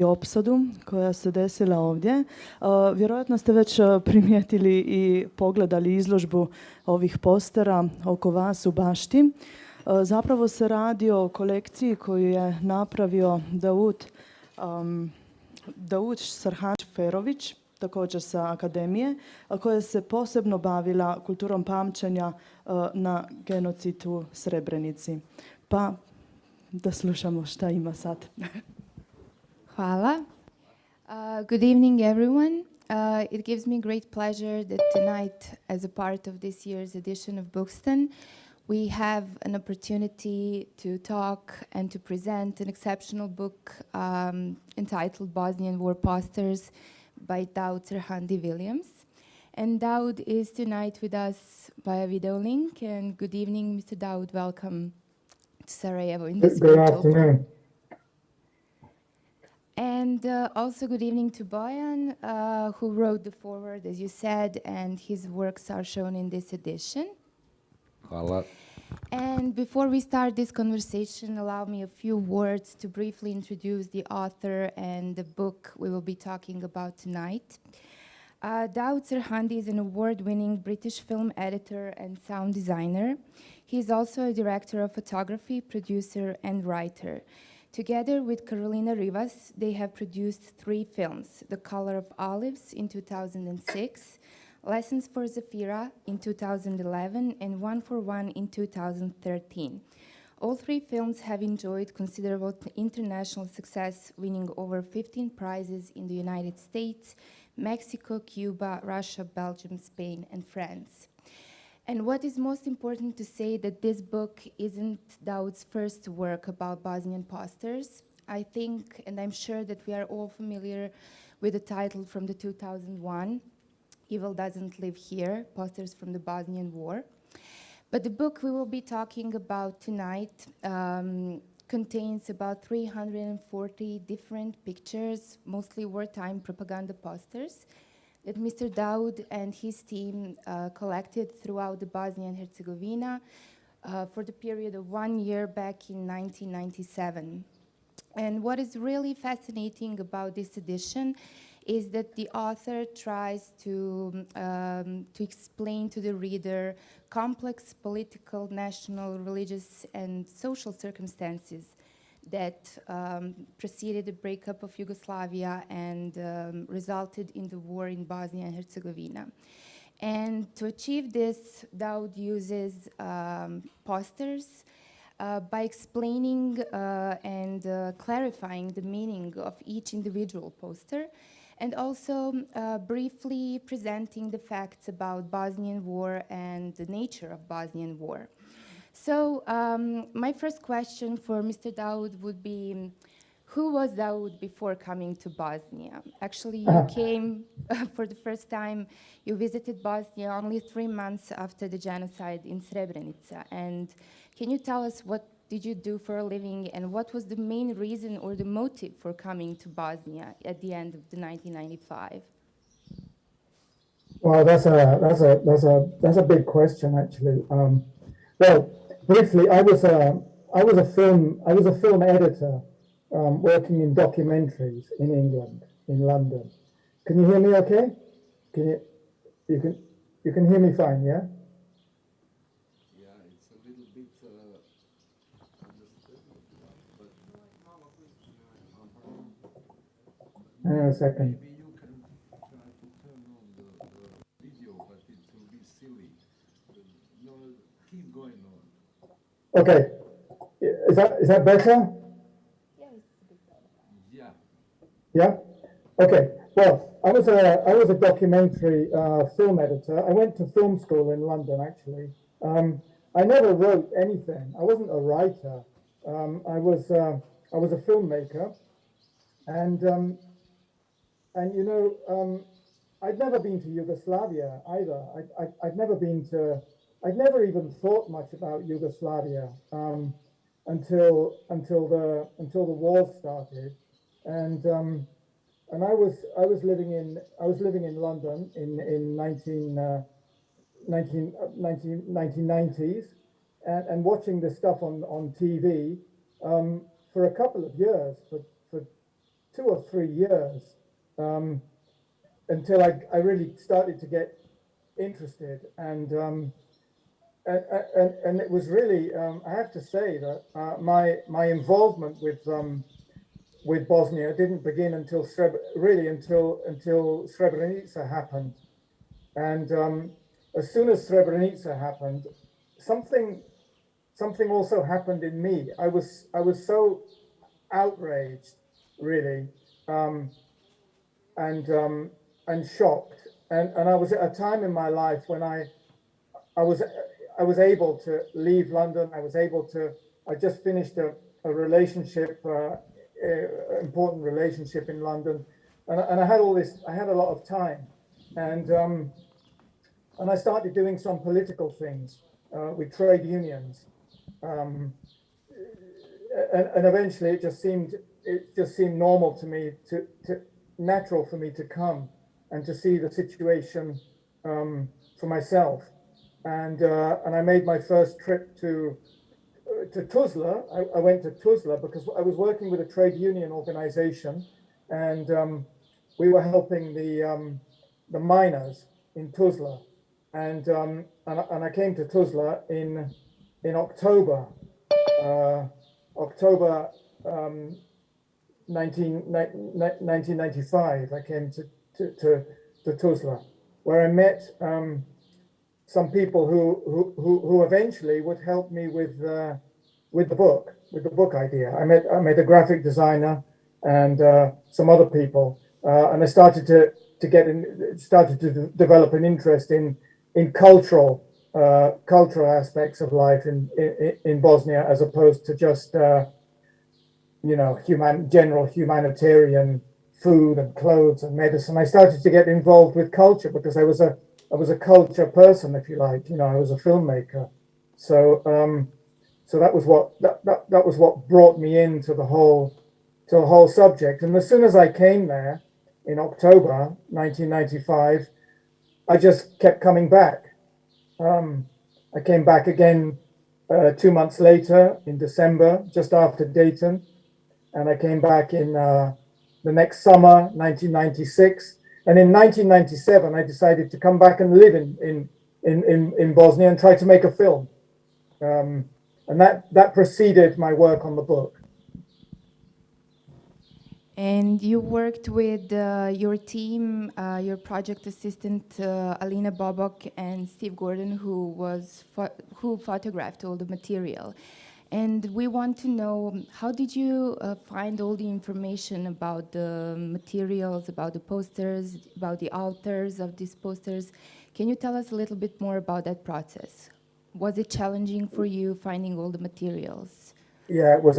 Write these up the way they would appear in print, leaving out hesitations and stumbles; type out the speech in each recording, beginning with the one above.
opsadu koja se desila ovdje. Vjerojatno ste već primijetili i pogledali izložbu ovih postera oko vas u bašti. Zapravo se radi o kolekciji koju je napravio DAOUD SARHANDI Ferovic, također sa akademije, koja se posebno bavila kulturom pamćenja na genocid u Srebrenici. Pa da slušamo šta ima sad. Hvala. Good evening, everyone. It gives me great pleasure that tonight, as a part of this year's edition of Bookstan, we have an opportunity to talk and to present an exceptional book entitled Bosnian War Posters by DAOUD SARHANDI. And DAOUD is tonight with us via video link. And good evening, Mr. DAOUD. Welcome to Sarajevo in this Good afternoon. And also good evening to Bojan, who wrote the foreword, as you said, and his works are shown in this edition. Hvala. And before we start this conversation, allow me a few words to briefly introduce the author and the book we will be talking about tonight. DAOUD SARHANDI is an award-winning British film editor and sound designer. He is also a director of photography, producer, and writer. Together with Carolina Rivas, they have produced 3 films: The Color of Olives in 2006, Lessons for Zafira in 2011, and One for One in 2013. All 3 films have enjoyed considerable international success, winning over 15 prizes in the United States, Mexico, Cuba, Russia, Belgium, Spain, and France. And what is most important to say that this book isn't DAOUD's first work about Bosnian posters. I think, and I'm sure that we are all familiar with the title from the 2001, Evil Doesn't Live Here, Posters from the Bosnian War. But the book we will be talking about tonight contains about 340 different pictures, mostly wartime propaganda posters, that Mr. DAOUD and his team collected throughout the Bosnia and Herzegovina for the period of 1 year back in 1997. And what is really fascinating about this edition is that the author tries to explain to the reader complex political, national, religious, and social circumstances that preceded the breakup of Yugoslavia and resulted in the war in Bosnia and Herzegovina. And to achieve this, DAOUD uses posters by explaining and clarifying the meaning of each individual poster, and also briefly presenting the facts about Bosnian War and the nature of Bosnian War. So my first question for Mr. DAOUD would be, who was DAOUD before coming to Bosnia? Actually, you came for the first time, you visited Bosnia only 3 months after the genocide in Srebrenica. And can you tell us what did you do for a living, and what was the main reason or the motive for coming to Bosnia at the end of the 1995? Well, that's a big question, actually. Well, briefly, I was a film editor working in documentaries in England, in London. Can you hear me? Okay? You can hear me fine, yeah? Yeah, it's a little bit. Hang on a second. Maybe you can try to turn on the video, but it will be silly. No, keep going on. Okay. Is that better? Yeah. Yeah? Okay. Well, I was a documentary film editor. I went to film school in London, actually. I never wrote anything. I wasn't a writer. I was a filmmaker, and you know, I'd never been to Yugoslavia either. I'd never even thought much about Yugoslavia until the war started, and I was living in London in 1990s and watching this stuff on TV for a couple of years, for 2 or 3 years until I really started to get interested, and it was really I have to say that my involvement with Bosnia didn't begin until until Srebrenica happened, and as soon as Srebrenica happened, something also happened in me. I was so outraged, really, and shocked, and I was at a time in my life when I was able to leave London. I just finished a relationship, important relationship in London, and I had a lot of time, and I started doing some political things with trade unions, and eventually it just seemed normal to me, natural for me to come and to see the situation for myself, and I made my first trip to Tuzla. I went to Tuzla because I was working with a trade union organization, and we were helping the miners in Tuzla, and I came to Tuzla in October 1995. I came to Tuzla, where I met some people who eventually would help me with the book idea. I met a graphic designer and some other people, and I started to develop an interest in cultural aspects of life in Bosnia, as opposed to just general humanitarian food and clothes and medicine. I started to get involved with culture because I was a culture person, if you like. I was a filmmaker, so that was what brought me into the whole subject. And as soon as I came there in October 1995, I just kept coming back. I came back again 2 months later in December, just after Dayton, and I came back in the next summer, 1996. And in 1997, I decided to come back and live in Bosnia and try to make a film. And that preceded my work on the book. And you worked with your team, your project assistant Alina Bobok and Steve Gordon, who photographed all the material. And we want to know, how did you find all the information about the materials, about the posters, about the authors of these posters? Can you tell us a little bit more about that process? Was it challenging for you finding all the materials? Yeah, it was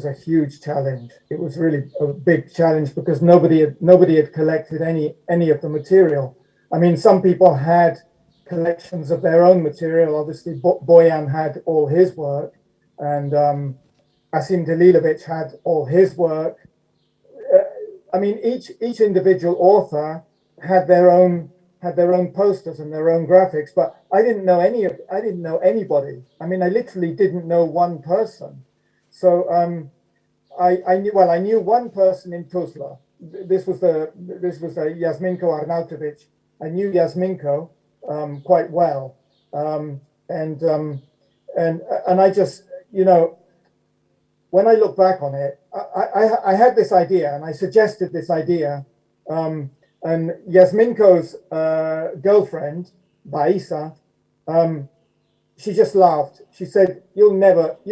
a huge challenge. It was really a big challenge because nobody had collected any of the material. I mean, some people had collections of their own material. Obviously, Bojan had all his work, and Hadzihalilovic had all his work. I mean, each individual author had their own posters and their own graphics, but I didn't know anybody. I mean, I literally didn't know one person. So I knew one person in Tuzla. This was Jasminko Arnautovic. I knew Jasminko quite well, and I just, when I look back on it, I had this idea, and I suggested this idea. And Jasminko's girlfriend, Baisa, she just laughed. She said, you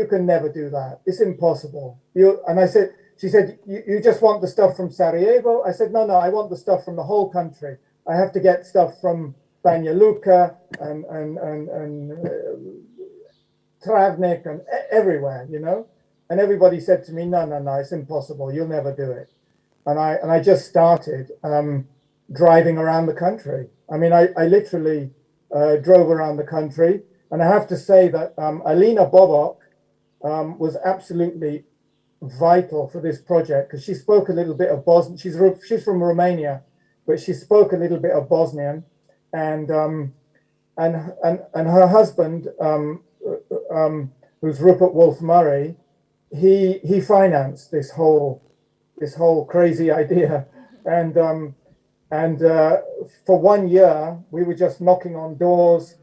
can never do that. It's impossible. She said, you just want the stuff from Sarajevo? I said, no, I want the stuff from the whole country. I have to get stuff from Banja Luka and Travnik and everywhere, And everybody said to me, no, it's impossible. You'll never do it. And I just started driving around the country. I mean, I literally drove around the country, and I have to say that Alina Bobok was absolutely vital for this project because she spoke a little bit of Bosnian. She's from Romania, but she spoke a little bit of Bosnian, and her husband, who's Rupert Wolfe Murray, he financed this whole this whole crazy idea. And for 1 year, we were just knocking on doors,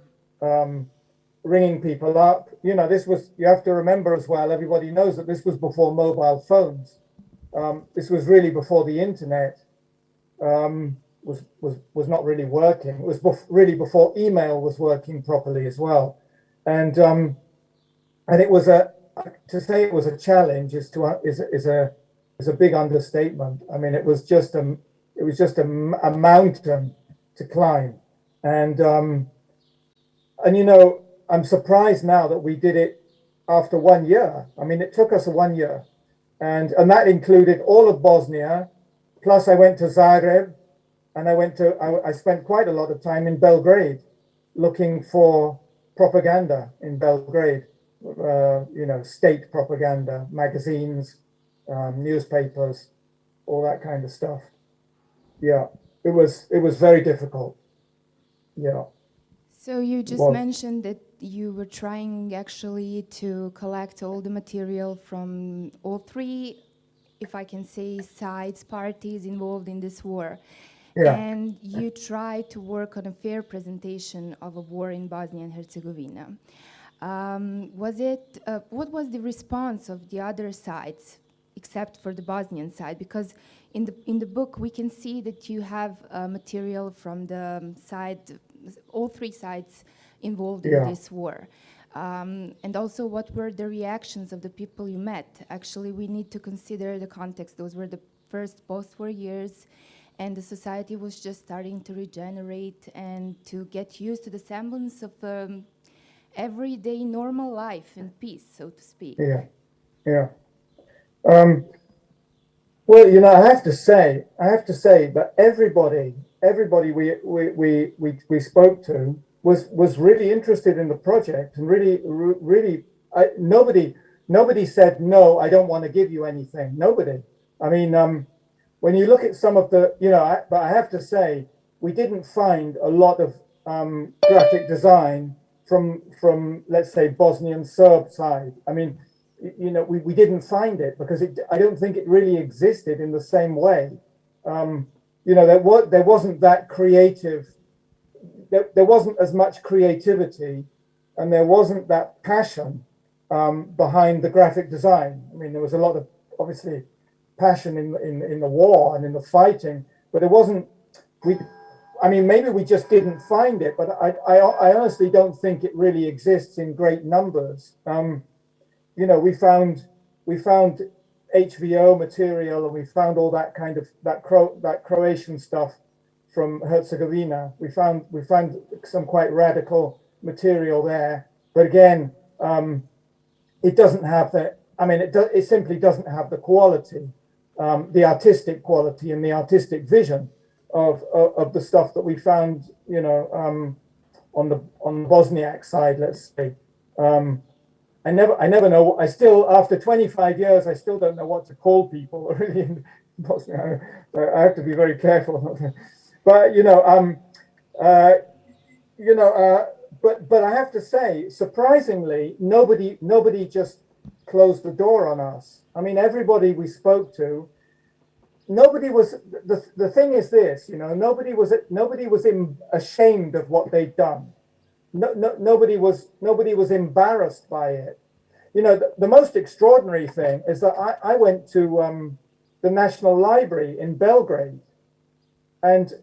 ringing people up. You know, this was, you have to remember as well, everybody knows that this was before mobile phones. This was really before the internet was not really working. It was really before email was working properly as well. And it was to say it was a challenge is a big understatement. I mean, it was just a mountain to climb. And you know, I'm surprised now that we did it after 1 year. I mean, it took us 1 year, and that included all of Bosnia. Plus, I went to Zagreb, and I spent quite a lot of time in Belgrade, looking for propaganda in Belgrade. You know, state propaganda, magazines, newspapers, all that kind of stuff. Yeah, it was very difficult. Yeah. So you just mentioned that you were trying actually to collect all the material from all three, if I can say, sides, parties involved in this war. Yeah. And you tried to work on a fair presentation of a war in Bosnia and Herzegovina. What was the response of the other sides, except for the Bosnian side? Because in the book we can see that you have material from the side, all three sides involved in this war. And also, what were the reactions of the people you met? Actually, we need to consider the context. Those were the first post-war years, and the society was just starting to regenerate and to get used to the semblance of everyday normal life and peace, so to speak. Yeah, yeah. Well, you know, I have to say that everybody we spoke to was really interested in the project, and really, nobody said no, I don't want to give you anything. Nobody. I mean, when you look at some of the, you know, but I have to say, we didn't find a lot of graphic design from let's say Bosnian Serb side. I mean, you know, we didn't find it because I don't think it really existed in the same way. You know, there wasn't that creative. There wasn't as much creativity, and there wasn't that passion behind the graphic design. I mean, there was a lot of obviously passion in the war and in the fighting, but it wasn't. I mean, maybe we just didn't find it, but I honestly don't think it really exists in great numbers. You know, we found HVO material, and we found all that kind of that Croatian stuff from Herzegovina. We found some quite radical material there, but again, it doesn't have the. I mean, it simply doesn't have the quality, the artistic quality and the artistic vision of the stuff that we found. You know, on the Bosniak side, let's say. I never know. I still, after 25 years, I still don't know what to call people really in Bosnia. I have to be very careful. But but I have to say, surprisingly, nobody just closed the door on us. I mean, everybody we spoke to, nobody was. The thing is this, you know, nobody was ashamed of what they'd done. Nobody was embarrassed by it. You know, the most extraordinary thing is that I went to the National Library in Belgrade, and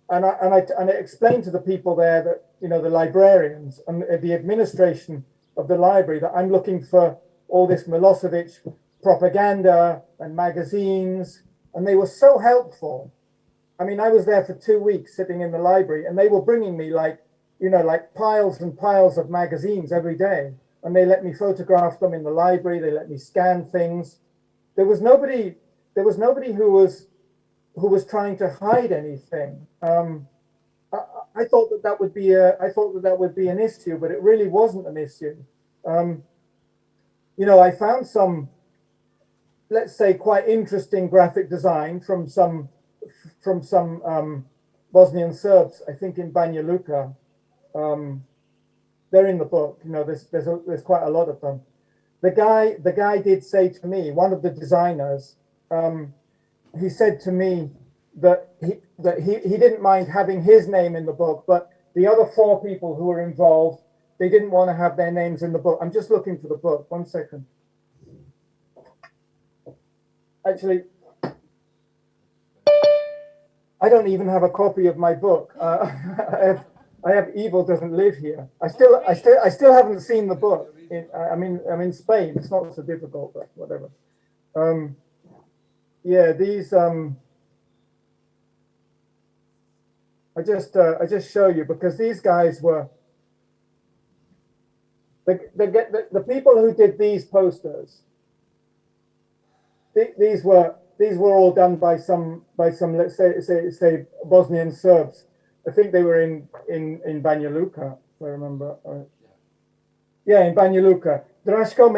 I explained to the people there that, you know, the librarians and the administration of the library, that I'm looking for all this Milosevic propaganda and magazines, and they were so helpful. I mean, I was there for 2 weeks sitting in the library, and they were bringing me like piles and piles of magazines every day, and they let me photograph them in the library. They let me scan things. There was nobody who was trying to hide anything. I thought that would be an issue, but it really wasn't an issue. You know, I found some, let's say, quite interesting graphic design from some Bosnian Serbs, I think in Banja Luka. They're in the book. You know, there's quite a lot of them. The guy did say to me, one of the designers, he said to me that he didn't mind having his name in the book, but the other 4 people who were involved, they didn't want to have their names in the book. I'm just looking for the book. 1 second. Actually, I don't even have a copy of my book. I have Evil Doesn't Live Here. I still haven't seen the book. I'm in Spain. It's not so difficult, but whatever. Yeah, these. I just show you because these guys were the people who did these posters. These were all done by some let's say Bosnian Serbs. I think they were in Banja Luka, if I remember. Yeah, in Banja Luka. Draško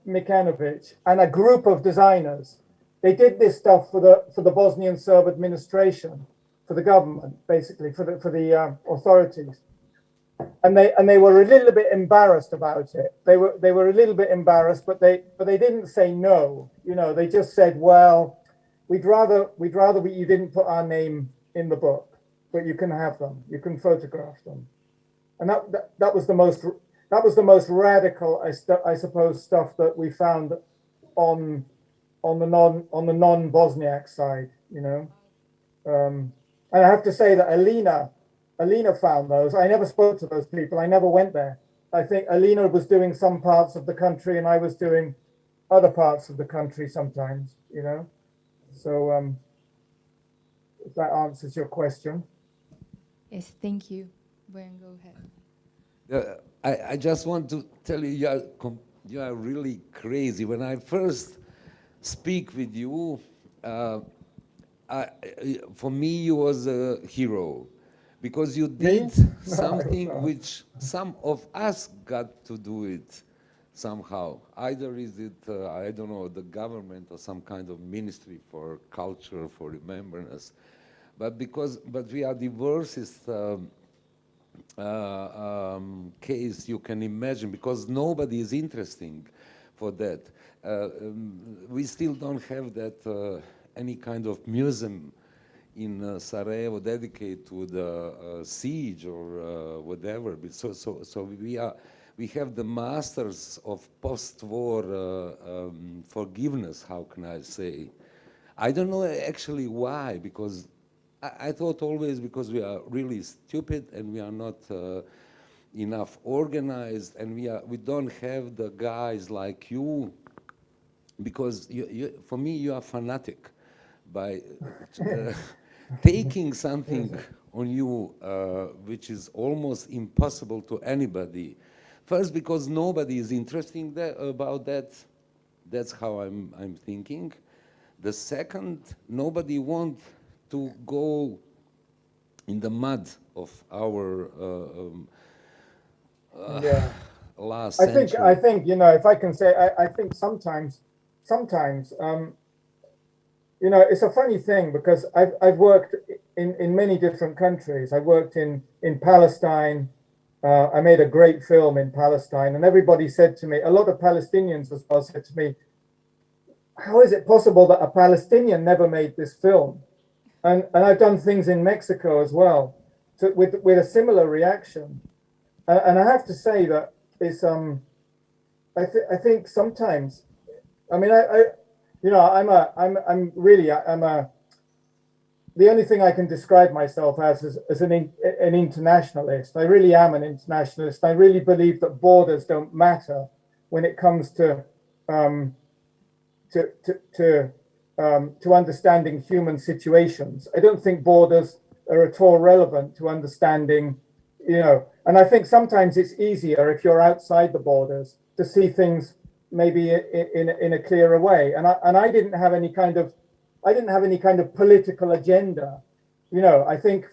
Mikanovic, and a group of designers. They did this stuff for the Bosnian Serb administration, for the government, basically for the authorities. And they were a little bit embarrassed about it. They were a little bit embarrassed, but they didn't say no. You know, they just said, well, we'd rather you didn't put our name in the book, but you can have them, you can photograph them. And that was the most radical, I suppose, stuff that we found on the non-Bosniak side, you know. And I have to say that Alina found those. I never spoke to those people. I never went there. I think Alina was doing some parts of the country and I was doing other parts of the country sometimes, you know. So if that answers your question. Yes, thank you. Bojan, go ahead. I just want to tell you, you are really crazy. When I first speak with you, for me you was a hero because you did something which some of us got to do it somehow. Either is it, I don't know, the government or some kind of ministry for culture, for remembrance, but we are the worstest case you can imagine because nobody is interesting for that. We still don't have that any kind of museum in Sarajevo dedicated to the siege or whatever. So we have the masters of post-war forgiveness. How can I say? I don't know actually why, because I thought always because we are really stupid and we are not enough organized, and we don't have the guys like you. Because for me, you are fanatic by taking something on you which is almost impossible to anybody. First, because nobody is interested about that. That's how I'm thinking. The second, nobody wants to go in the mud of our last century. I think, you know, if I can say, I think sometimes, you know, it's a funny thing because I've worked in many different countries. I worked in Palestine. I made a great film in Palestine, and everybody said to me, a lot of Palestinians as well said to me, how is it possible that a Palestinian never made this film? And I've done things in Mexico as well with a similar reaction. And I have to say that it's I think sometimes, I mean, you know, the only thing I can describe myself as an internationalist. I really am an internationalist. I really believe that borders don't matter when it comes to understanding human situations. I don't think borders are at all relevant to understanding, you know, and I think sometimes it's easier if you're outside the borders to see things maybe in a clearer way. And I didn't have any kind of political agenda. You know, I think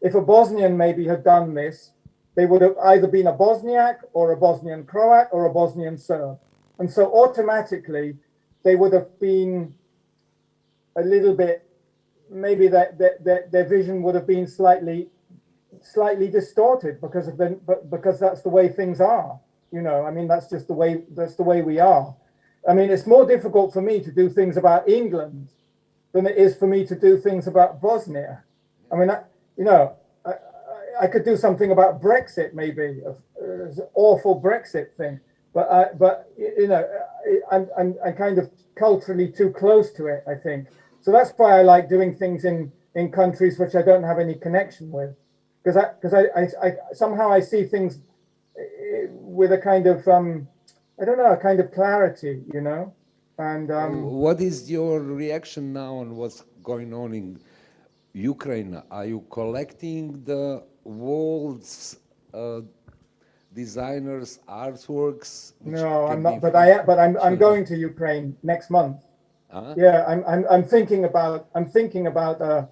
if a Bosnian maybe had done this, they would have either been a Bosniak or a Bosnian Croat or a Bosnian Serb. And so automatically they would have been a little bit, maybe their vision would have been slightly distorted because that's the way things are. You know, I mean, that's just the way we are. I mean, it's more difficult for me to do things about England than it is for me to do things about Bosnia. I mean, I could do something about Brexit, maybe, an awful Brexit thing, but I'm kind of culturally too close to it, I think. So that's why I like doing things in countries which I don't have any connection with, because I somehow I see things with a kind of I don't know, a kind of clarity, you know. And what is your reaction now on what's going on in Ukraine? Are you collecting the world's designers' artworks? No, I'm not. But I'm going to Ukraine next month. Yeah, I'm thinking about a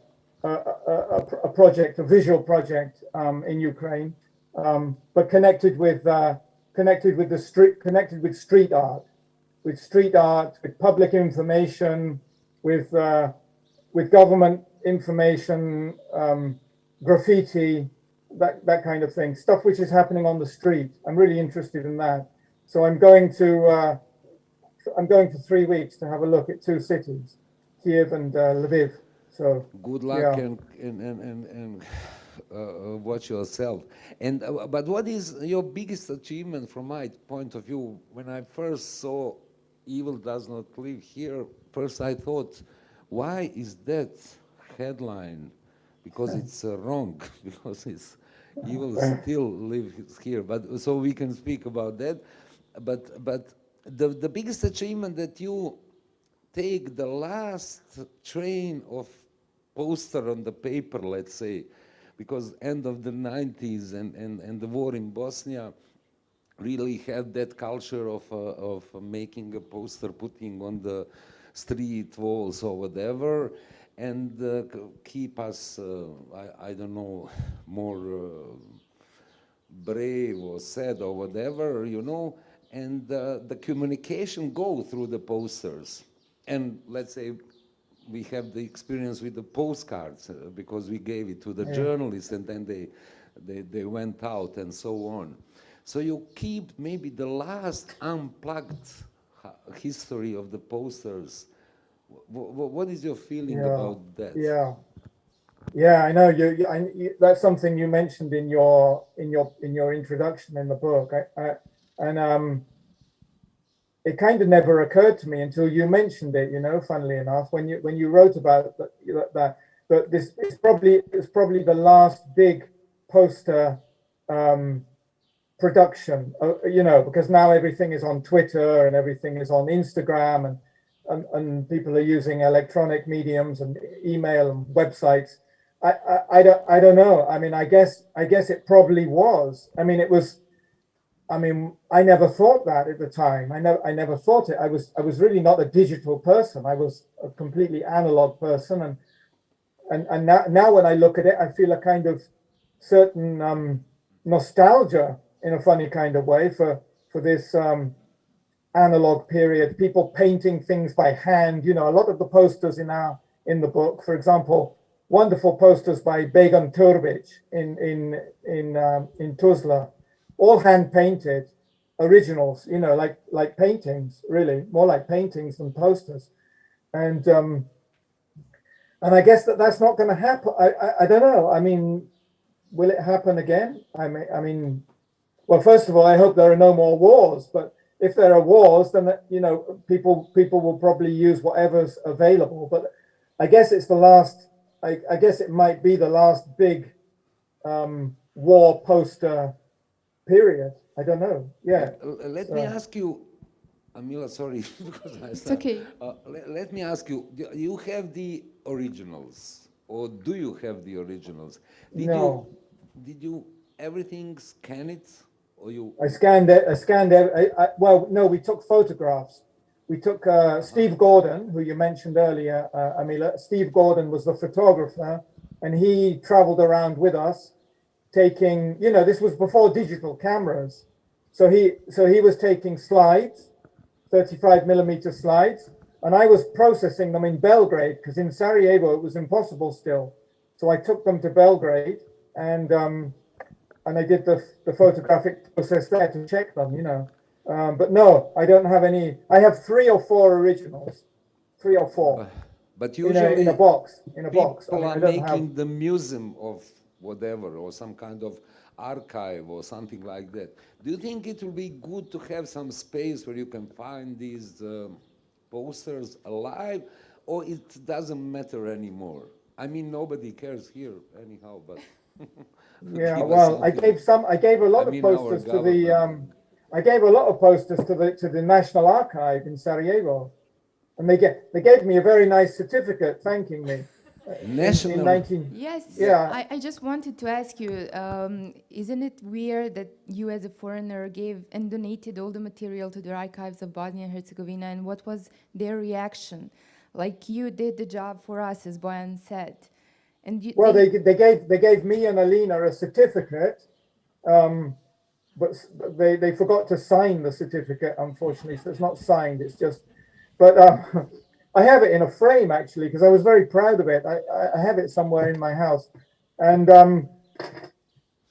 project, a visual project in Ukraine, but connected with street art, with public information, with government information, graffiti, that kind of thing, stuff which is happening on the street. I'm really interested in that. So I'm going for 3 weeks to have a look at 2 cities, Kiev and Lviv. So good luck, yeah. and watch yourself. And but what is your biggest achievement from my point of view? When I first saw "Evil Does Not Live Here," first I thought, why is that headline? Because it's wrong. Because it's evil still lives here. But so we can speak about that. But the biggest achievement that you take the last train of poster on the paper, let's say, because end of the 90s and the war in Bosnia really had that culture of making a poster, putting on the street walls or whatever, and keep us, I don't know, more brave or sad or whatever, you know, and the communication go through the posters. And let's say we have the experience with the postcards because we gave it to the journalists and then they went out and so on. So you keep maybe the last unplugged history of the posters. What is your feeling about that? Yeah, I know that's something you mentioned in your introduction in the book. It kind of never occurred to me until you mentioned it, you know, funnily enough, when you wrote about that this is probably the last big poster production, you know, because now everything is on Twitter and everything is on Instagram and people are using electronic mediums and email and websites. I don't know. I mean, I guess it probably was. I mean, it was. I mean, I never thought that at the time. I never thought it. I was really not a digital person. I was a completely analog person, and now when I look at it, I feel a kind of certain nostalgia in a funny kind of way for this analog period. People painting things by hand. You know, a lot of the posters in the book, for example, wonderful posters by Bojan Hadzihalilovic in Tuzla. All hand painted originals, you know, like paintings, really more like paintings than posters, and I guess that's not going to happen. I don't know. I mean, will it happen again? I mean, well, first of all, I hope there are no more wars. But if there are wars, then you know, people will probably use whatever's available. But I guess it's the last. I guess it might be the last big war poster period. I don't know. Yeah. Let me ask you, Amila, sorry, because it's okay. Let me ask you, do you have the originals, or do you have the originals? No. Did you everything scan it, or you? I scanned it. Well, no, we took photographs. We took Steve Gordon, who you mentioned earlier, Amila. Steve Gordon was the photographer, and he traveled around with us, taking, you know, this was before digital cameras. So he was taking slides, 35mm slides, and I was processing them in Belgrade, because in Sarajevo it was impossible still. So I took them to Belgrade and I did the photographic process there to check them, you know. But no, I don't have any. I have 3 or 4 originals, 3 or 4 But usually in a box. In a people box. I mean, are I don't making have. the museum of whatever, or some kind of archive or something like that. Do you think it will be good to have some space where you can find these posters alive, or it doesn't matter anymore? I mean, nobody cares here anyhow, but Yeah, give us well, I something. gave a lot I of mean, our posters to the government. I gave a lot of posters to the National Archive in Sarajevo, and they gave me a very nice certificate thanking me in National. 19. Yes, Yeah. I just wanted to ask you, isn't it weird that you as a foreigner gave and donated all the material to the archives of Bosnia and Herzegovina, and what was their reaction? Like, you did the job for us, as Bojan said. And Well, they gave me and Alina a certificate, but they forgot to sign the certificate, unfortunately. So it's not signed. It's just, but I have it in a frame actually because I was very proud of it. I have it somewhere in my house, and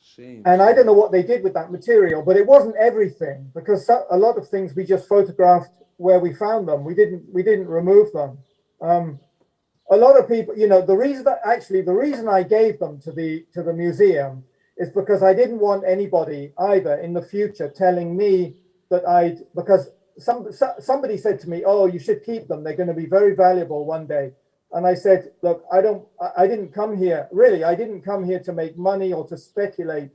Shame. and I don't know what they did with that material, but it wasn't everything because a lot of things we just photographed where we found them. We didn't remove them. A lot of people, you know, the reason I gave them to the museum is because I didn't want anybody either in the future telling me that because somebody said to me, "Oh, you should keep them. They're going to be very valuable one day." And I said, "Look, I didn't come here. Really, I didn't come here to make money or to speculate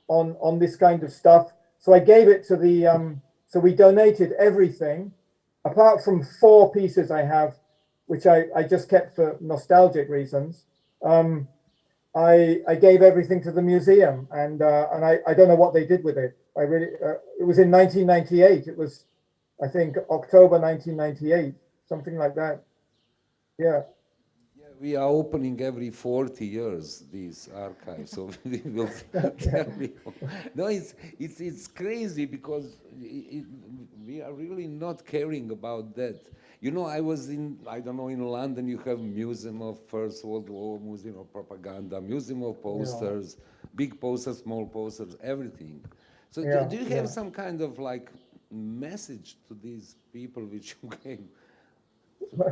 on this kind of stuff." So I gave it to the. So we donated everything, apart from 4 pieces I have, which I just kept for nostalgic reasons. I gave everything to the museum, and I don't know what they did with it. I really it was in 1998. It was, I think, October 1998, something like that. Yeah. We are opening every 40 years these archives, so we will tell you. No, it's crazy because we are really not caring about that. You know, I was in, I don't know, in London you have Museum of First World War, Museum of Propaganda, Museum of Posters, big posters, small posters, everything. So do you have some kind of like message to these people which you gave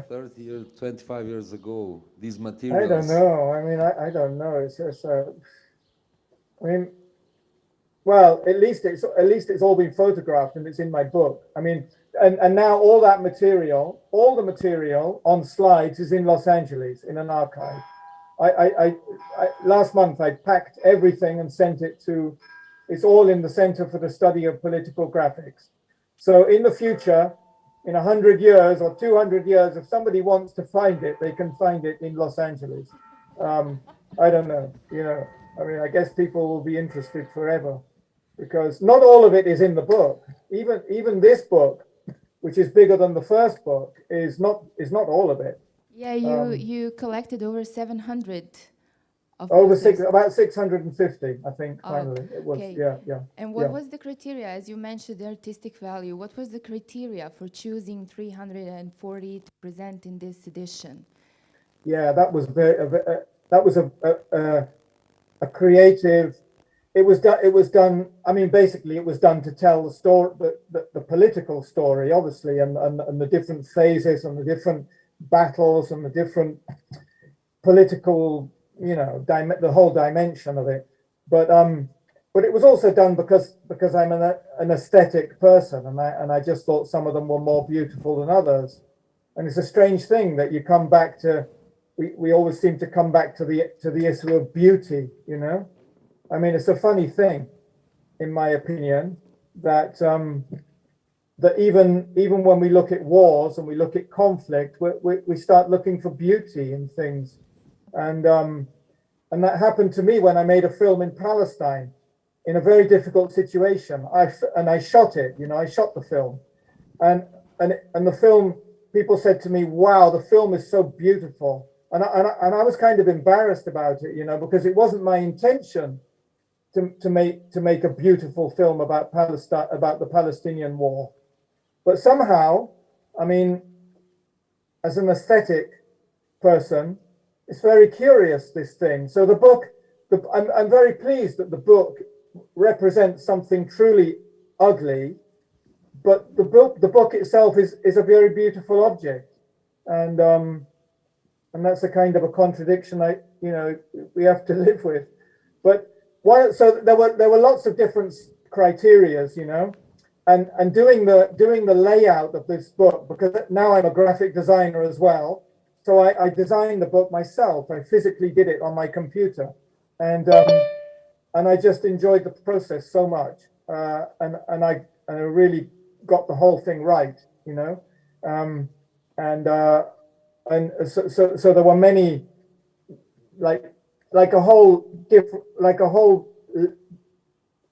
30 years, 25 years ago, these materials? I don't know. I mean, I don't know. It's just, I mean, well, at least it's all been photographed and it's in my book. I mean, and now all that material, all the material on slides is in Los Angeles in an archive. I last month I packed everything and sent it to. It's all in the Center for the Study of Political Graphics. So in the future, in 100 years or 200 years, if somebody wants to find it, they can find it in Los Angeles. I don't know, you know, I mean, I guess people will be interested forever because not all of it is in the book. Even this book, which is bigger than the first book, is not all of it. Yeah, you collected over 700 of about 650, I think. Finally, it was. Okay. Yeah. And what was the criteria, as you mentioned, the artistic value? What was the criteria for choosing 340 to present in this edition? Yeah, that was a creative. It was done. I mean, basically, it was done to tell the story, the political story, obviously, and the different phases and the different battles and the different political, you know, the whole dimension of it. But it was also done because I'm an aesthetic person, and I just thought some of them were more beautiful than others. And it's a strange thing that you come back to. We always seem to come back to the issue of beauty, you know. I mean, it's a funny thing, in my opinion, that that even when we look at wars and we look at conflict, we start looking for beauty in things, and that happened to me when I made a film in Palestine, in a very difficult situation. I shot it, you know, I shot the film, and the film. People said to me, "Wow, the film is so beautiful," and I was kind of embarrassed about it, you know, because it wasn't my intention to make a beautiful film about Palestine, about the Palestinian war. But somehow, I mean, as an aesthetic person, it's very curious, this thing. So the book, I'm very pleased that the book represents something truly ugly, but the book itself is a very beautiful object, and that's a kind of a contradiction we have to live with. But so there were lots of different criterias, and doing the layout of this book, because now I'm a graphic designer as well. So I designed the book myself. I physically did it on my computer, and I just enjoyed the process so much, and I really got the whole thing right, and so there were many, like a whole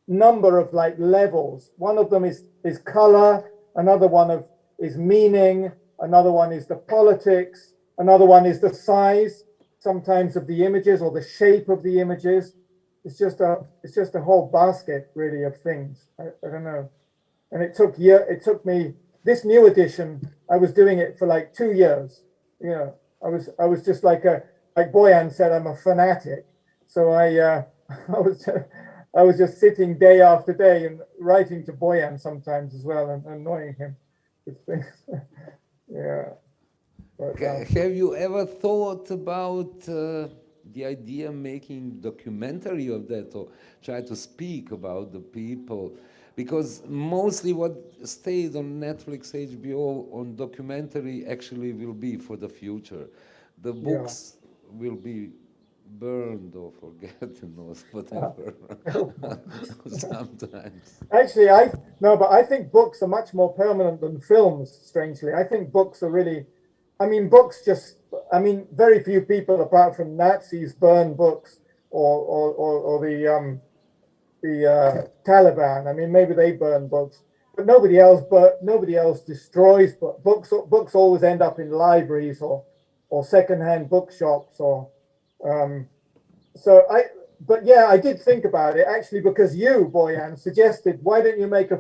number of levels. One of them is color, another one is meaning, another one is the politics, another one is the size sometimes of the images or the shape of the images. It's just a whole basket really of things. I don't know. And it took me, this new edition, I was doing it for like 2 years. I was just like Bojan said, I'm a fanatic. So I was just sitting day after day and writing to Bojan sometimes as well and annoying him with things. Yeah. But, have you ever thought about the idea of making documentary of that, or try to speak about the people? Because mostly what stays on Netflix, HBO, on documentary actually will be for the future. The books will be burned or forgotten or whatever. Sometimes. Actually, but I think books are much more permanent than films, strangely. I think books are really, very few people apart from Nazis burn books or the Taliban. Maybe they burn books, but nobody else destroys books. Books always end up in libraries or secondhand bookshops but yeah, I did think about it actually, because you, Bojan, suggested, why don't you make a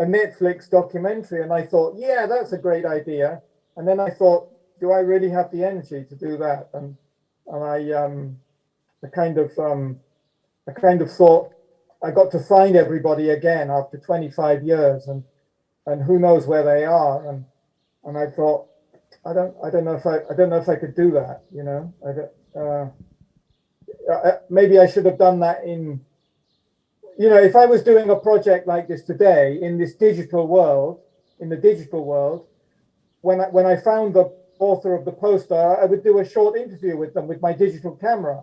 Netflix documentary? And I thought, yeah, that's a great idea. And then I thought, do I really have the energy to do that? And I kind of thought I got to find everybody again after 25 years, and who knows where they are. And I thought, I don't know if I could do that. Maybe I should have done that if I was doing a project like this today in this digital world, when I found the author of the poster, I would do a short interview with them with my digital camera,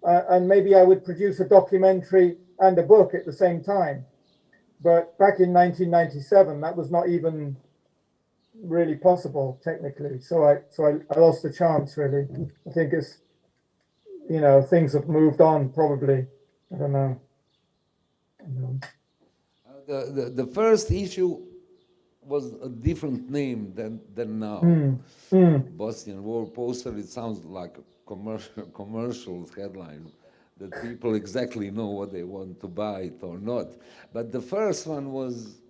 and maybe I would produce a documentary and a book at the same time. But back in 1997, that was not even really possible technically. So I lost the chance, really. I think it's, things have moved on probably. I don't know. The first issue was a different name than now. Bosnian War Poster, it sounds like a commercial headline that people exactly know what they want to buy it or not. But the first one was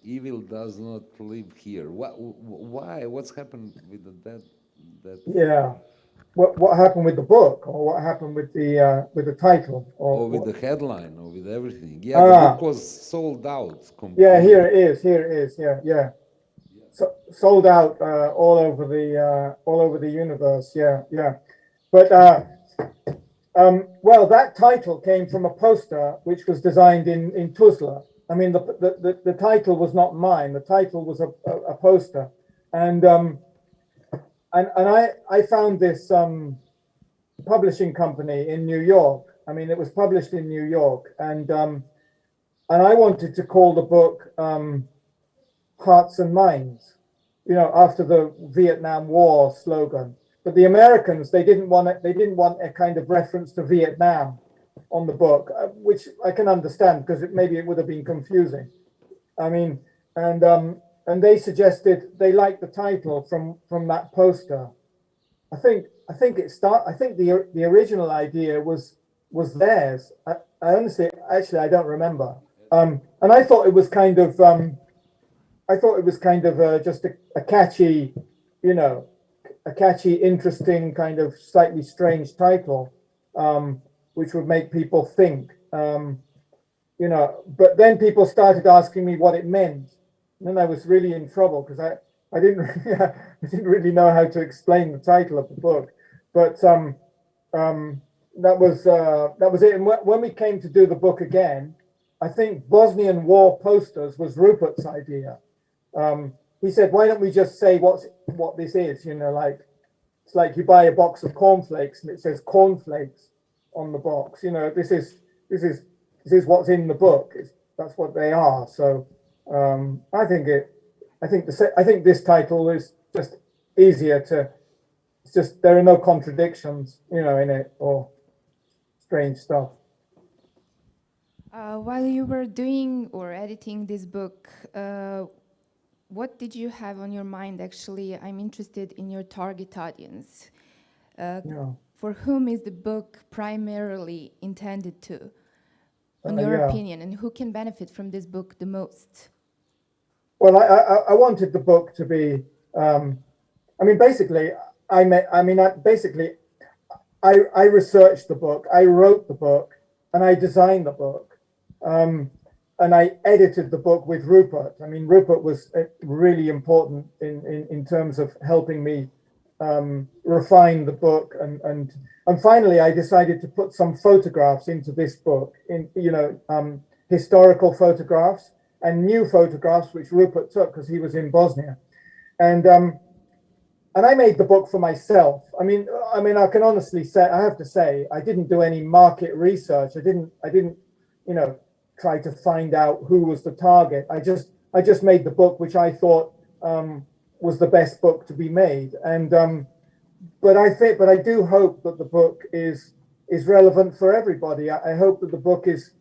Evil Does Not Live Here. Why? What's happened with that? Yeah. What happened with the book, or what happened with the title, or with the headline, or with everything? Yeah, the book was sold out completely. Yeah, here it is. Yeah. So, sold out all over the universe. Yeah. But well, that title came from a poster which was designed in Tuzla. The title was not mine. The title was a poster, and I found this publishing company in New York. It was published in New York, and I wanted to call the book Hearts and Minds, after the Vietnam War slogan. But the Americans, they didn't want a kind of reference to Vietnam on the book, which I can understand, because maybe it would have been confusing. And they suggested they liked the title from that poster. I think the original idea was theirs. I honestly, actually, I don't remember. And I thought it was kind of just a catchy, interesting, kind of slightly strange title, which would make people think. you know, but then people started asking me what it meant. And then I was really in trouble because I didn't I didn't really know how to explain the title of the book. But that was it. And when we came to do the book again, I think Bosnian war posters was Rupert's idea. He said, "Why don't we just say what this is? You know, like it's like you buy a box of cornflakes and it says cornflakes on the box. You know, this is what's in the book. That's what they are." So I think this title is just easier to. It's just there are no contradictions, you know, in it or strange stuff. While you were doing or editing this book, what did you have on your mind? Actually, I'm interested in your target audience. Yeah. For whom is the book primarily intended to, in your opinion, and who can benefit from this book the most? Well, I wanted the book to be, I mean, basically, I researched the book, I wrote the book, and I designed the book. And I edited the book with Rupert. I mean, Rupert was really important in terms of helping me refine the book. And finally, I decided to put some photographs into this book, historical photographs and new photographs, which Rupert took because he was in Bosnia. And I made the book for myself. I mean, I can honestly say, I have to say, I didn't do any market research. I didn't, you know, try to find out who was the target. I just made the book, which I thought was the best book to be made. And but I do hope that the book is relevant for everybody. I hope that the book is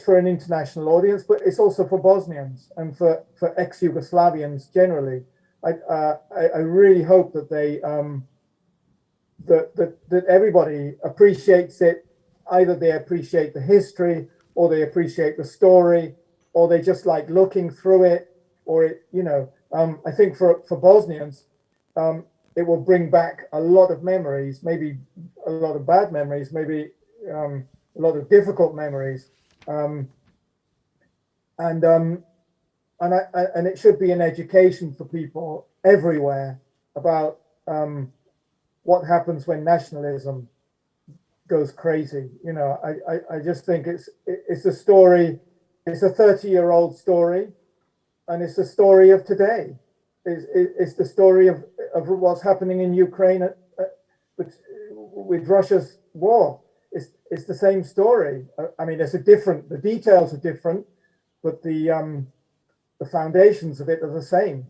for an international audience, but it's also for Bosnians and for ex-Yugoslavians generally. I really hope that they that everybody appreciates it. Either they appreciate the history, or they appreciate the story, or they just like looking through it, or it, you know. I think for Bosnians, it will bring back a lot of memories, maybe a lot of bad memories, maybe a lot of difficult memories, and it should be an education for people everywhere about what happens when nationalism goes crazy. You know, I just think it's a story. It's a 30-year-old story, and it's the story of today. It's the story of what's happening in Ukraine with Russia's war. It's the same story. I mean, the details are different, but the foundations of it are the same.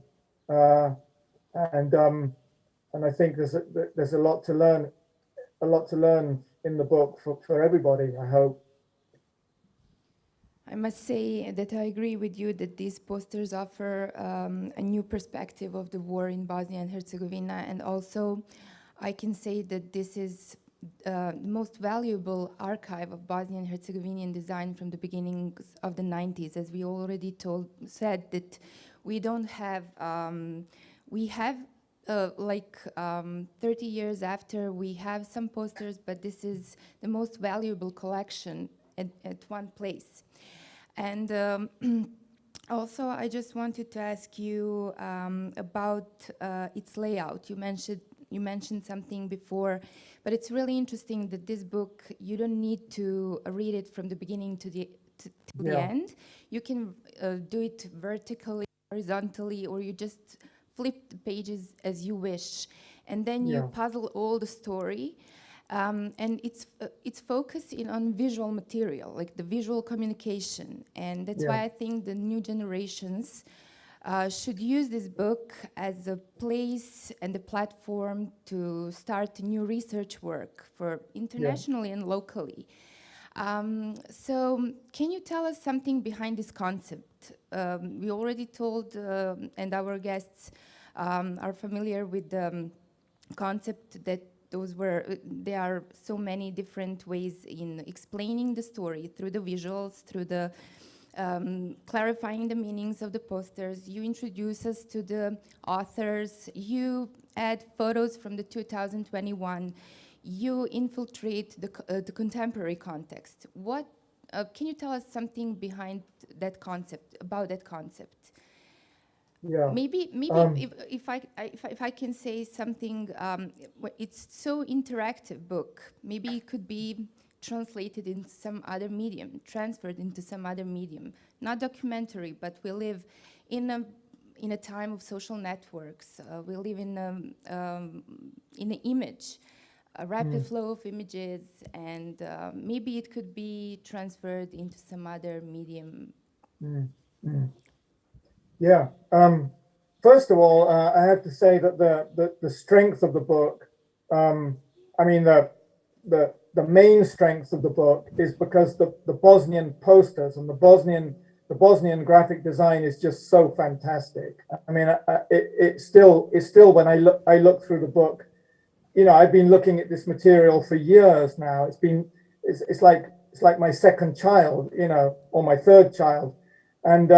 And I think there's a lot to learn in the book for everybody, I hope. I must say that I agree with you that these posters offer a new perspective of the war in Bosnia and Herzegovina, and also I can say that this is the most valuable archive of Bosnian and Herzegovinian design from the beginnings of the 90s. As we already said that we don't have, we have 30 years after, we have some posters, but this is the most valuable collection at one place. And also, I just wanted to ask you about its layout. You mentioned something before, but it's really interesting that this book, you don't need to read it from the beginning to the end. You can do it vertically, horizontally, or you just flip the pages as you wish, and then you puzzle all the story. And it's focusing on visual material, like the visual communication, and that's why I think the new generations should use this book as a place and a platform to start new research work for internationally and locally. So can you tell us something behind this concept? We already told, and our guests are familiar with the concept that there are so many different ways in explaining the story through the visuals, through the clarifying the meanings of the posters. You introduce us to the authors. You add photos from the 2021. you infiltrate the contemporary context. What can you tell us something behind that concept, about that concept? Yeah. Maybe if I can say something, it's so interactive book. Maybe it could be translated in some other medium, transferred into some other medium. Not documentary, but we live in a time of social networks. We live in an image, a rapid flow of images, and maybe it could be transferred into some other medium. Yeah. First of all, I have to say that the strength of the book, I mean, the main strength of the book is because the Bosnian posters and the Bosnian graphic design is just so fantastic. I mean, it's still when I look through the book, you know, I've been looking at this material for years now. It's like my second child, you know, or my third child, and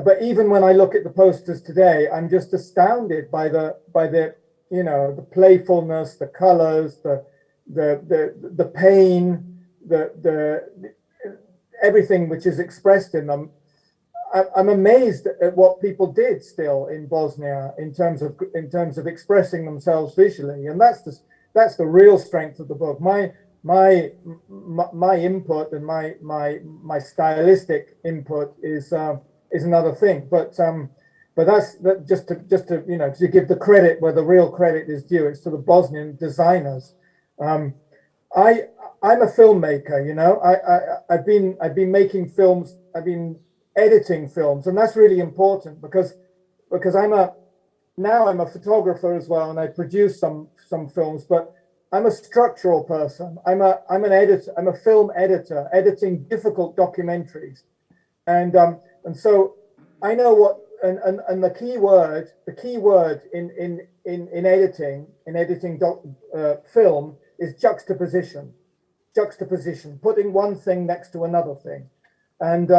but even when I look at the posters today, I'm just astounded by the you know, the playfulness, the colors, the pain, the everything which is expressed in them. I'm amazed at what people did still in Bosnia in terms of expressing themselves visually, and that's the real strength of the book. My input and my stylistic input is another thing, but that's just to you know, to give the credit where the real credit is due. It's to the Bosnian designers. I'm a filmmaker, you know. I've been making films. I've been editing films, and that's really important because I'm a photographer as well, and I produce some films. But I'm a structural person. I'm an editor. I'm a film editor, editing difficult documentaries, and so I know what. And the key word in editing film is juxtaposition, putting one thing next to another thing, and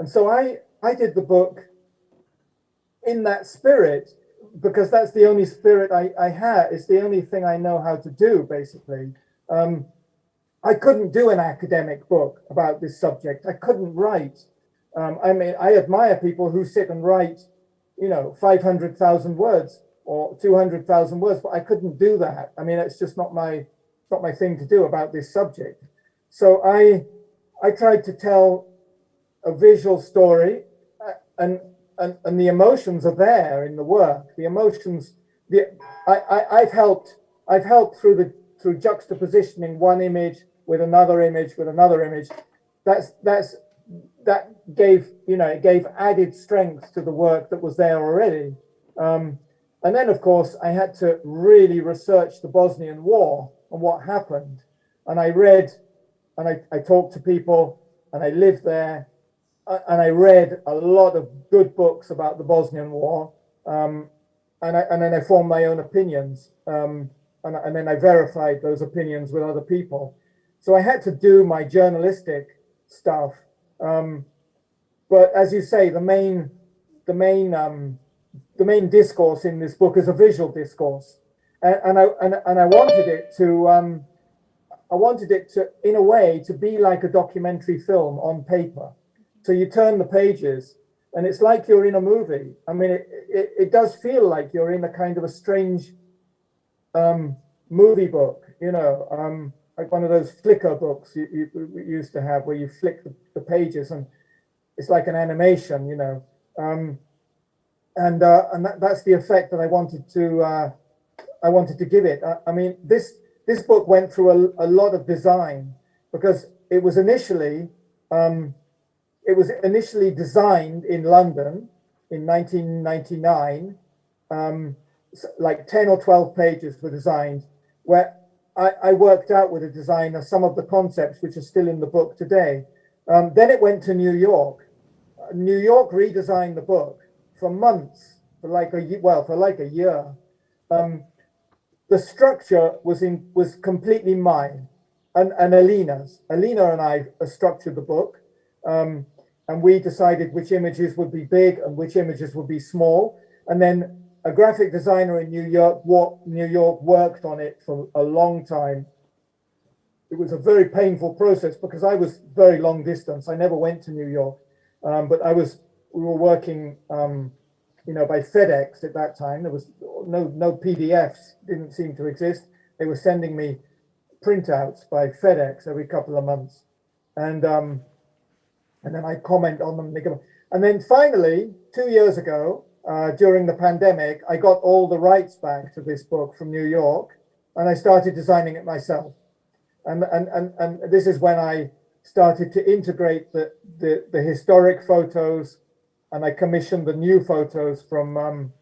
so I did the book in that spirit because that's the only spirit I had. It's the only thing I know how to do, basically. I couldn't do an academic book about this subject. I couldn't write. I mean, I admire people who sit and write, you know, 500,000 words or 200,000 words, but I couldn't do that. I mean, it's just not my thing to do about this subject. So I tried to tell a visual story, and the emotions are there in the work. The emotions, I've helped through juxtapositioning one image with another image with another image. That gave, you know, it gave added strength to the work that was there already. And then, of course, I had to really research the Bosnian War and what happened. And I read, and I talked to people, and I lived there, and I read a lot of good books about the Bosnian War. And then I formed my own opinions. And then I verified those opinions with other people. So I had to do my journalistic stuff. But as you say, the main discourse in this book is a visual discourse, and I wanted it to, in a way, to be like a documentary film on paper. So you turn the pages, and it's like you're in a movie. I mean, it does feel like you're in a kind of a strange movie book, you know. Like one of those Flickr books you used to have, where you flick the pages and it's like an animation, you know. And that's the effect that I wanted to give it. I mean, this book went through a lot of design because it was initially designed in London in 1999. Like 10 or 12 pages were designed, where I worked out with a designer some of the concepts which are still in the book today. Then it went to New York. New York redesigned the book for months, for like a year. The structure was completely mine and Alina's. Alina and I structured the book, and we decided which images would be big and which images would be small. And then a graphic designer in New York, worked on it for a long time. It was a very painful process because I was very long distance. I never went to New York, but we were working, by FedEx at that time. There was no PDFs, didn't seem to exist. They were sending me printouts by FedEx every couple of months, and then I comment on them. And then finally, 2 years ago, during the pandemic, I got all the rights back to this book from New York, and I started designing it myself. And this is when I started to integrate the historic photos, and I commissioned the new photos from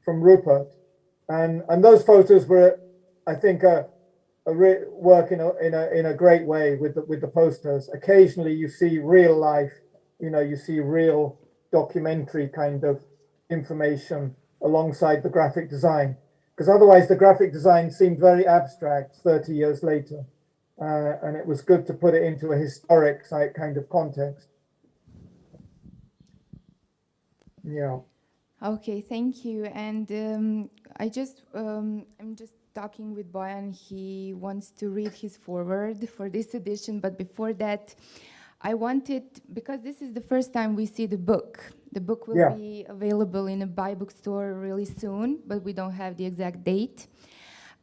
Rupert, and those photos were, I think, work in a great way with the posters. Occasionally, you see real life, you see real documentary kind of information alongside the graphic design, because otherwise the graphic design seemed very abstract 30 years later, and it was good to put it into a historic kind of context. Yeah. Okay, thank you. And I'm just talking with Bojan. He wants to read his foreword for this edition, but before that, I wanted, because this is the first time we see the book. The book will be available in a buy bookstore really soon, but we don't have the exact date.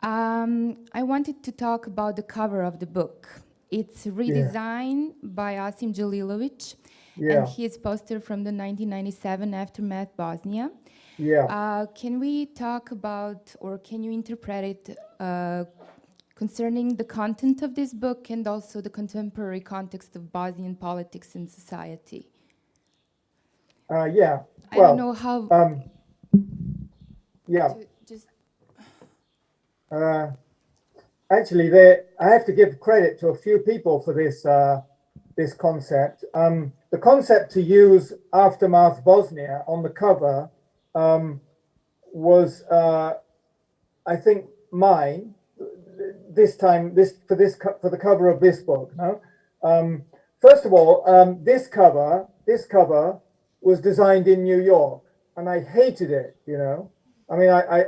I wanted to talk about the cover of the book. It's redesigned by Hadzihalilovic, and his poster from the 1997 Aftermath Bosnia. Can we talk about, or can you interpret it concerning the content of this book and also the contemporary context of Bosnian politics and society? I don't know how. Actually, I have to give credit to a few people for this concept. The concept to use Aftermath Bosnia on the cover was, I think, mine. This time, for the cover of this book. No? First of all, this cover was designed in New York, and I hated it. I mean, I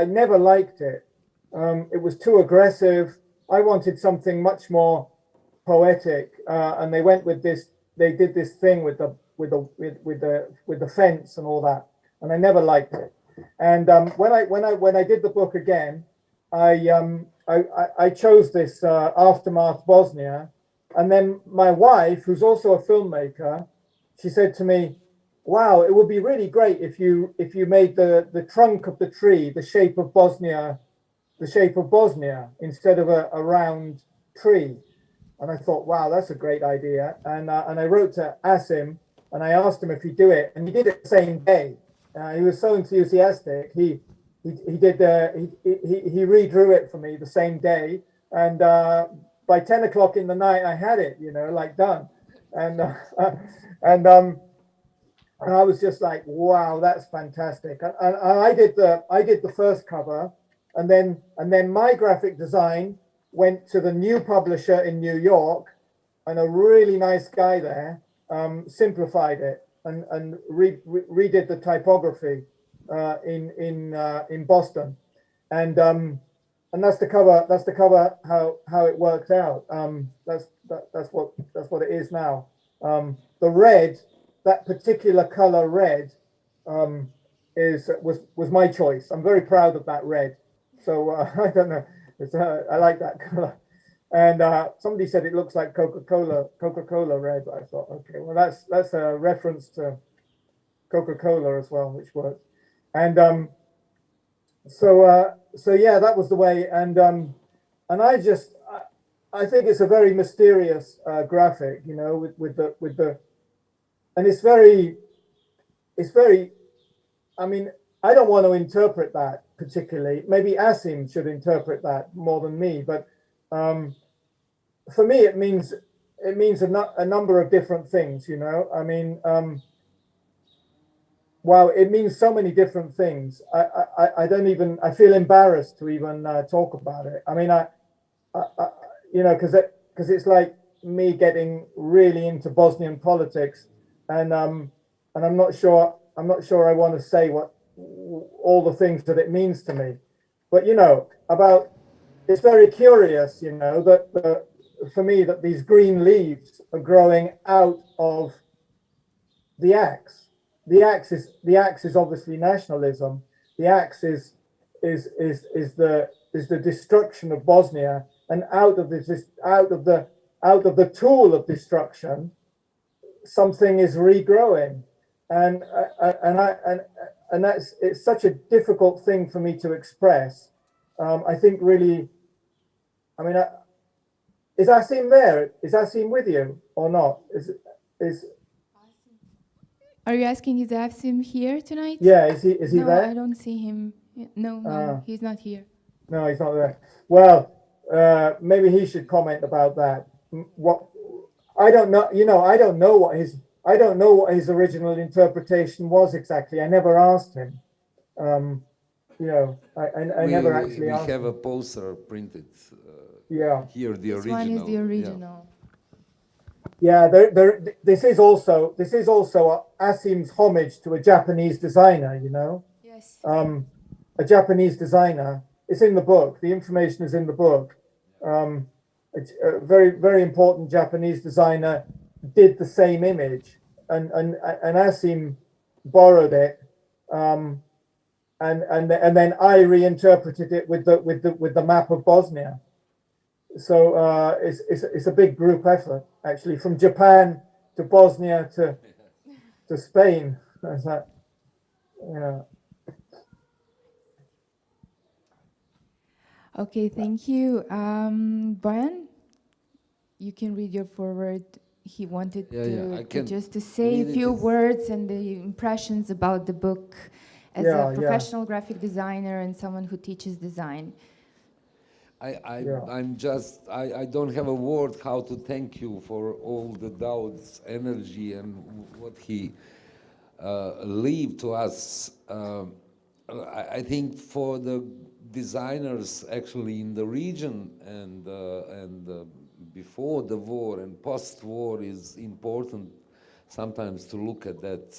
never liked it. It was too aggressive. I wanted something much more poetic, and they went with this. They did this thing with the fence and all that, and I never liked it. And when I did the book again, I chose this Aftermath Bosnia, and then my wife, who's also a filmmaker, she said to me, "Wow, it would be really great if you made the trunk of the tree the shape of Bosnia instead of a round tree." And I thought, wow, that's a great idea. And I wrote to Asim, and I asked him if he'd do it, and he did it the same day. He was so enthusiastic. He redrew it for me the same day, and by 10 o'clock in the night I had it, done. And I was just like, wow, that's fantastic. And I did the first cover, and then my graphic design went to the new publisher in New York, and a really nice guy there simplified it and redid the typography in Boston, and that's the cover. That's the cover. How it worked out. That's what it is now. The red, that particular color red, was my choice. I'm very proud of that red. So I don't know. I like that color. And somebody said it looks like Coca-Cola red. I thought, okay, well that's a reference to Coca-Cola as well, which works. And so yeah, that was the way. And I think it's a very mysterious graphic, with the, and it's very. I mean, I don't want to interpret that particularly. Maybe Asim should interpret that more than me, but for me, it means a number of different things. I mean, wow, it means so many different things. I feel embarrassed to even talk about it. I mean, because it's like me getting really into Bosnian politics, and I'm not sure I want to say all the things that it means to me. But it's very curious, that for me that these green leaves are growing out of the axe. The axe is obviously nationalism. The axe is the destruction of Bosnia, and out of the tool of destruction, something is regrowing, and it's such a difficult thing for me to express. I think really, is Asim there? Is Asim with you or not? Are you asking, is Asim here tonight? Yeah, is he No, there? I don't see him. No, he's not here. No, he's not there. Well, maybe he should comment about that. I don't know. I don't know what his original interpretation was exactly. I never asked him. I never actually asked. We have him. a poster printed. Yeah. Here, the This original. one is the original. Yeah. This is also Asim's homage to a Japanese designer. Yes. A Japanese designer. It's in the book. The information is in the book. It's a very, very important Japanese designer did the same image, and Asim borrowed it, and then I reinterpreted it with the map of Bosnia. So it's a big group effort, actually, from Japan to Bosnia to Spain. Yeah. Okay, thank you. Bojan, you can read your foreword. He wanted to say a few words and the impressions about the book as a professional graphic designer and someone who teaches design. I don't have a word how to thank you for all the DAOUD's energy and what he leave to us. I think for the designers actually in the region and before the war and post-war is important sometimes to look at that,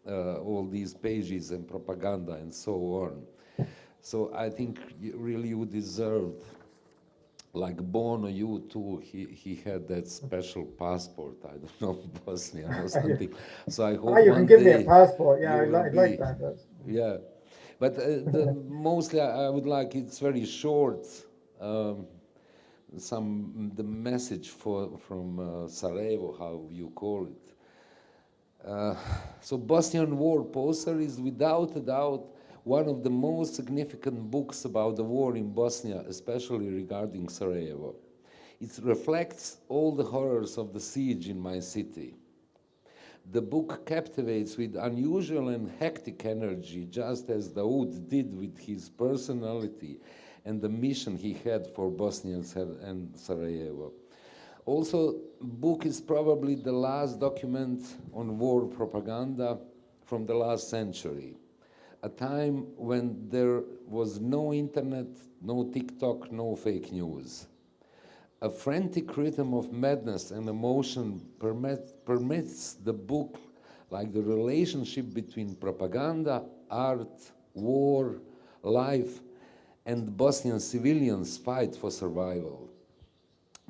all these pages and propaganda and so on. So I think really you deserved, like Bono, you too, he had that special passport, I don't know, Bosnian or something. So I hope you can give me a passport, yeah, I'd like that. Yeah. But mostly I would like, it's very short, the message from Sarajevo, how you call it. So Bosnian War poster is without a doubt one of the most significant books about the war in Bosnia, especially regarding Sarajevo. It reflects all the horrors of the siege in my city. The book captivates with unusual and hectic energy, just as DAOUD did with his personality and the mission he had for Bosnia and Sarajevo. Also, book is probably the last document on war propaganda from the last century, a time when there was no internet, no TikTok, no fake news. A frantic rhythm of madness and emotion permits the book, like the relationship between propaganda, art, war, life, and Bosnian civilians' fight for survival.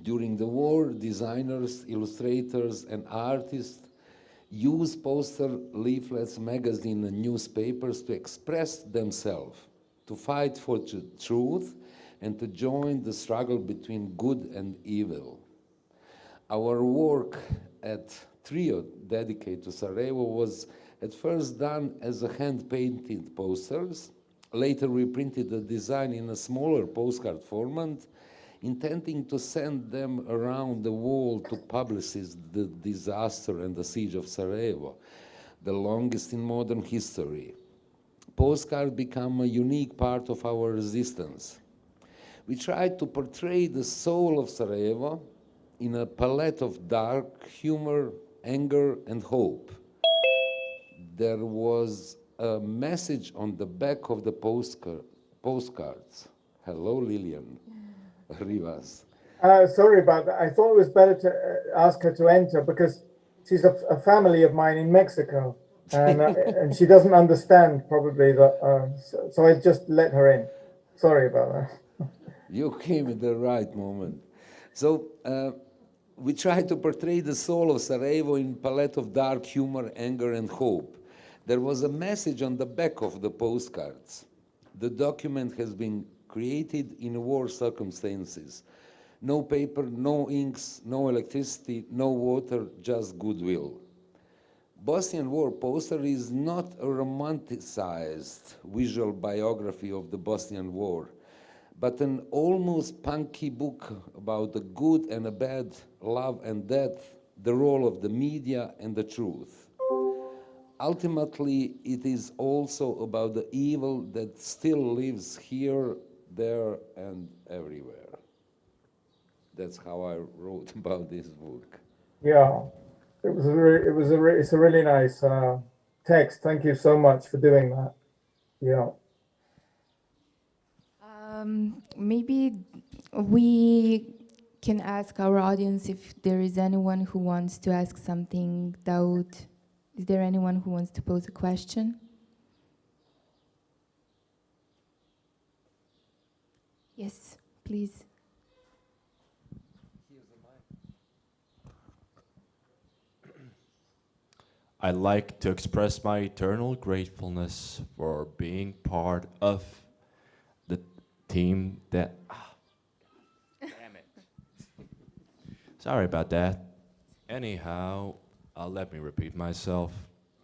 During the war, designers, illustrators, and artists used poster, leaflets, magazines, and newspapers to express themselves, to fight for truth, and to join the struggle between good and evil. Our work at Trio, dedicated to Sarajevo, was at first done as a hand-painted posters. Later we printed the design in a smaller postcard format, intending to send them around the world to publicize the disaster and the siege of Sarajevo, the longest in modern history. Postcards become a unique part of our resistance. We tried to portray the soul of Sarajevo in a palette of dark humor, anger, and hope. There was a message on the back of the postcards. Hello, Lilian Rivas. Sorry about that. I thought it was better to ask her to enter because she's a family of mine in Mexico. and she doesn't understand probably that. So I just let her in. Sorry about that. You came at the right moment. So we try to portray the soul of Sarajevo in palette of dark humor, anger, and hope. There was a message on the back of the postcards. The document has been created in war circumstances. No paper, no inks, no electricity, no water, just goodwill. Bosnian War poster is not a romanticized visual biography of the Bosnian War, but an almost punky book about the good and the bad, love and death, the role of the media and the truth. Ultimately, it is also about the evil that still lives here, there, and everywhere. That's how I wrote about this book. Yeah, it's a really nice text. Thank you so much for doing that. Yeah. Maybe we can ask our audience if there is anyone who wants to ask something. Daoud, is there anyone who wants to pose a question? Yes, please. I'd like to express my eternal gratefulness for being part of the team that... damn it. Sorry about that. Anyhow, let me repeat myself.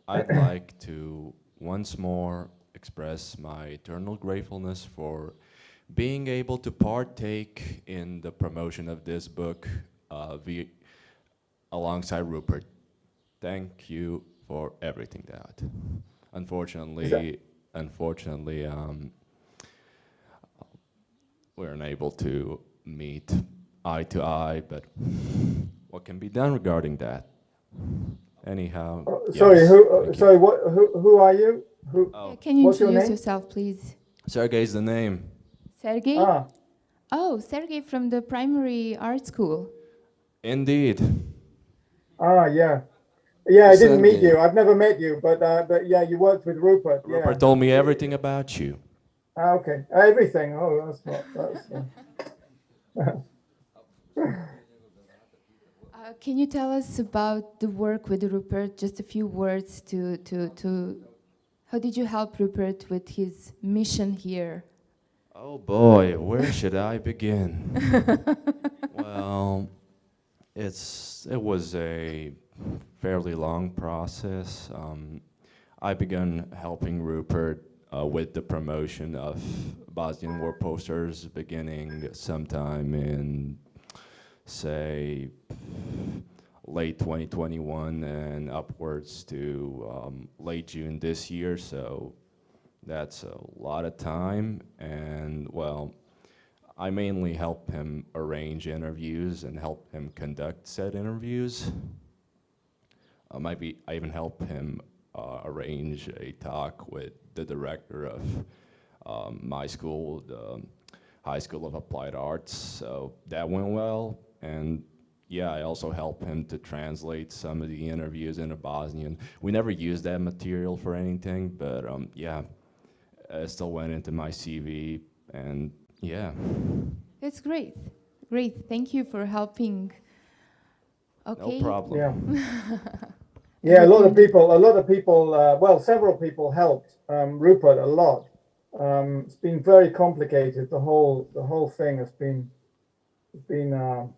I'd like to once more express my eternal gratefulness for being able to partake in the promotion of this book alongside Rupert. Thank you for everything, Dad. Unfortunately, we're unable to meet eye to eye, but what can be done regarding that? Anyhow, Sorry, yes, sorry, who are you? Can you What's your introduce name? yourself, please? Sergey's the name. Sergey? Ah, Oh, Sergey from the primary art school. Indeed. yeah. Yeah, I didn't meet Sergey. you. I've never met you, but yeah, you worked with Rupert. Rupert Yeah. told me everything about you. Okay. Everything. Oh, that's not. Can you tell us about the work with Rupert? Just a few words to how did you help Rupert with his mission here? Oh boy, where should I begin? Well, it was a fairly long process. I began helping Rupert with the promotion of Bosnian War posters beginning sometime in, say, late 2021 and upwards to late June this year. So that's a lot of time, and well, I mainly help him arrange interviews and help him conduct said interviews. I even help him arrange a talk with the director of my school, the High School of Applied Arts, so that went well. And yeah, I also help him to translate some of the interviews into Bosnian. We never used that material for anything, but yeah, it still went into my CV, and yeah. That's great. Great. Thank you for helping. Okay. No problem. Yeah. Yeah, a lot of people. Well, several people helped Rupert a lot. It's been very complicated. The whole thing has been a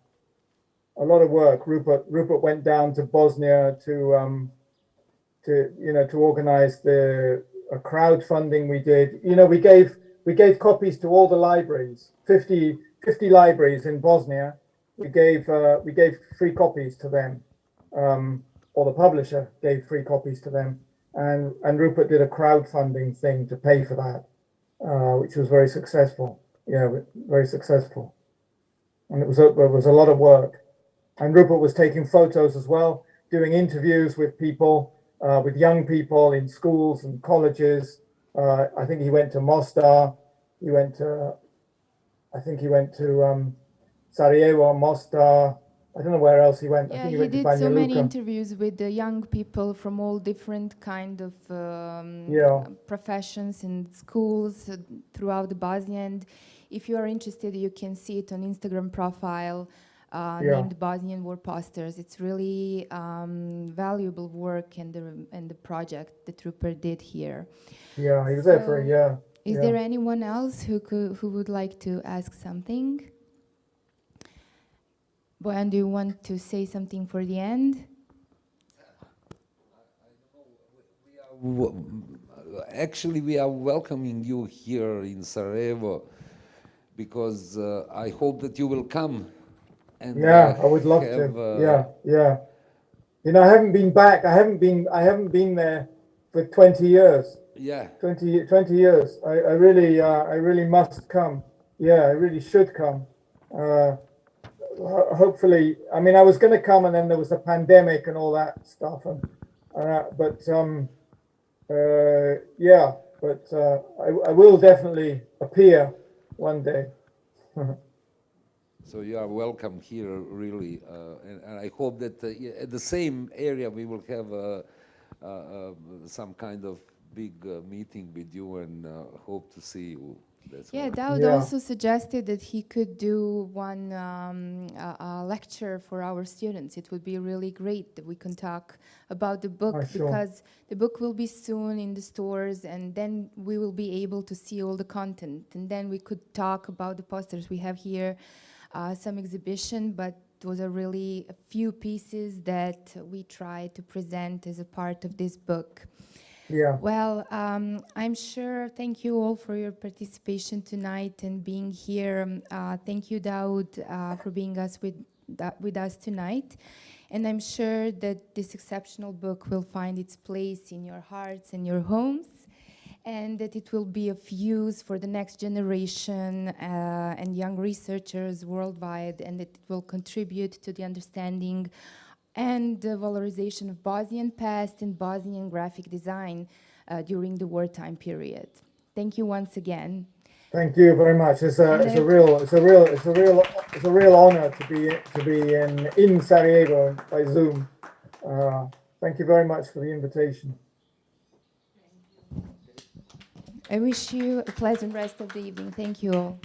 lot of work. Rupert went down to Bosnia to organize a crowdfunding we did. We gave copies to all the libraries, 50 libraries in Bosnia. We gave free copies to them, or the publisher gave free copies to them, and Rupert did a crowdfunding thing to pay for that, which was very successful. Yeah, very successful, and it was a lot of work. And Rupert was taking photos as well, doing interviews with people, with young people in schools and colleges. I think he went to Mostar. He went to Sarajevo, Mostar, I don't know where else he went. I Yeah, think he went to did Banja so many Luka. interviews with the young people from all different kind of Yeah. professions and schools throughout the Bosnia. And if you are interested, you can see it on Instagram profile named Bosnian War Posters. It's really valuable work and the project the trooper did here. Yeah, he was there for a year. Is there anyone else who would like to ask something? Bojan, do you want to say something for the end? Actually, we are welcoming you here in Sarajevo because I hope that you will come. And I would love to. Yeah. You know, I haven't been back. I haven't been there for 20 years. Yeah. 20 years. I really must come. Yeah, I really should come. Hopefully, I mean, I was going to come, and then there was a pandemic and all that stuff, and I will definitely appear one day. So you are welcome here, really, and I hope that at the same area we will have some kind of big meeting with you, and hope to see you. Daoud also suggested that he could do one lecture for our students. It would be really great that we can talk about the book, because the book will be soon in the stores, and then we will be able to see all the content, and then we could talk about the posters. We have here some exhibition, but those are really a few pieces that we try to present as a part of this book. Yeah. Well, I'm sure, thank you all for your participation tonight and being here. Thank you, Daoud, for being with us tonight. And I'm sure that this exceptional book will find its place in your hearts and your homes, and that it will be of use for the next generation and young researchers worldwide, and that it will contribute to the understanding and the valorization of Bosnian past and Bosnian graphic design during the wartime period. Thank you once again. Thank you very much. It's a real honor to be in Sarajevo by Zoom. Thank you very much for the invitation. I wish you a pleasant rest of the evening. Thank you all.